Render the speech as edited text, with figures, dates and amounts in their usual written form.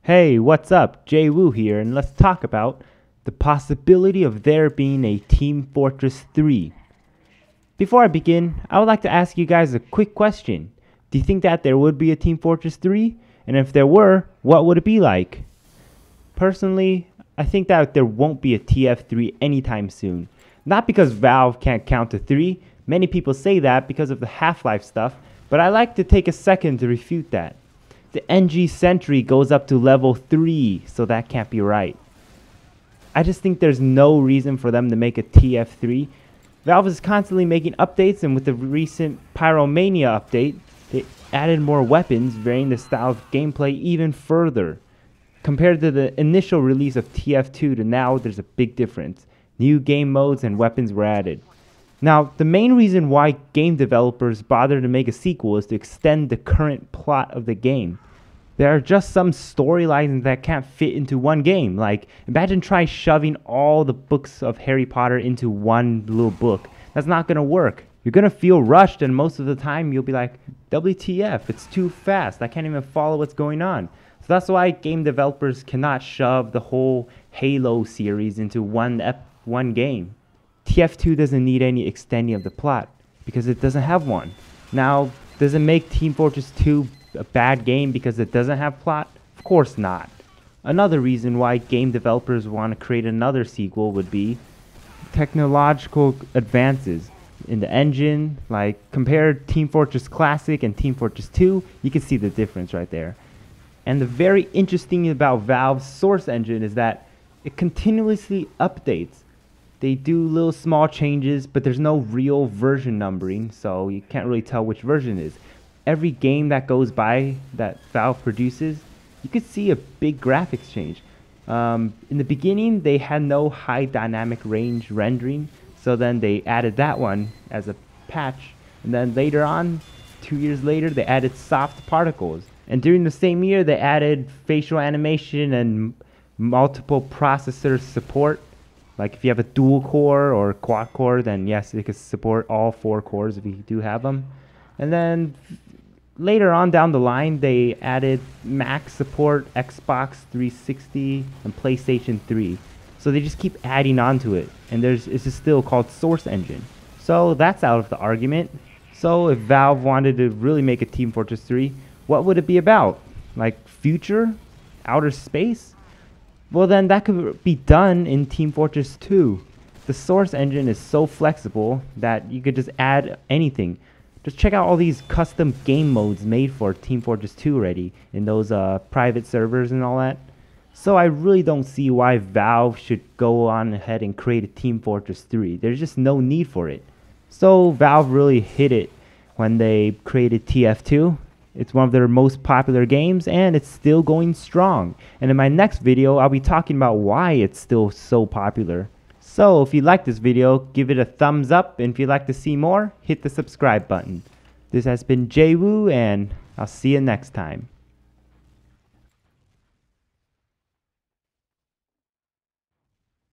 Hey, what's up? Jay Woo here, and let's talk about the possibility of there being a Team Fortress 3. Before I begin, I would like to ask you guys a quick question. Do you think that there would be a Team Fortress 3? And if there were, what would it be like? Personally, I think that there won't be a TF3 anytime soon. Not because Valve can't count to 3, many people say that because of the Half-Life stuff, but I like to take a second to refute that. The NG Sentry goes up to level 3, so that can't be right. I just think there's no reason for them to make a TF3. Valve is constantly making updates, and with the recent Pyromania update, they added more weapons, varying the style of gameplay even further. Compared to the initial release of TF2 to now, there's a big difference. New game modes and weapons were added. Now, the main reason why game developers bother to make a sequel is to extend the current plot of the game. There are just some storylines that can't fit into one game. Like, imagine trying shoving all the books of Harry Potter into one little book. That's not going to work. You're going to feel rushed, and most of the time you'll be like, WTF, it's too fast. I can't even follow what's going on. So that's why game developers cannot shove the whole Halo series into one game. TF2 doesn't need any extending of the plot because it doesn't have one. Now, does it make Team Fortress 2 a bad game because it doesn't have plot? Of course not. Another reason why game developers want to create another sequel would be technological advances in the engine. Like, compare Team Fortress Classic and Team Fortress 2, you can see the difference right there. And the very interesting thing about Valve's Source engine is that it continuously updates. They do little small changes, but there's no real version numbering, so you can't really tell which version it is. Every game that goes by that Valve produces, you could see a big graphics change. In the beginning, they had no high dynamic range rendering, so then they added that one as a patch. And then later on, 2 years later, they added soft particles. And during the same year, they added facial animation and multiple processor support. Like if you have a dual core or quad core, then yes, it can support all 4 cores if you do have them. And then later on down the line, they added Mac support, Xbox 360, and PlayStation 3. So they just keep adding on to it. And it's just still called Source Engine. So that's out of the argument. So if Valve wanted to really make a Team Fortress 3, what would it be about? Like future? Outer space? Well, then that could be done in Team Fortress 2. The Source engine is so flexible that you could just add anything. Just check out all these custom game modes made for Team Fortress 2 already in those private servers and all that. So I really don't see why Valve should go on ahead and create a Team Fortress 3. There's just no need for it. So Valve really hit it when they created TF2. It's one of their most popular games, and it's still going strong. And in my next video, I'll be talking about why it's still so popular. So if you like this video, give it a thumbs up, and if you'd like to see more, hit the subscribe button. This has been Jay Woo, and I'll see you next time.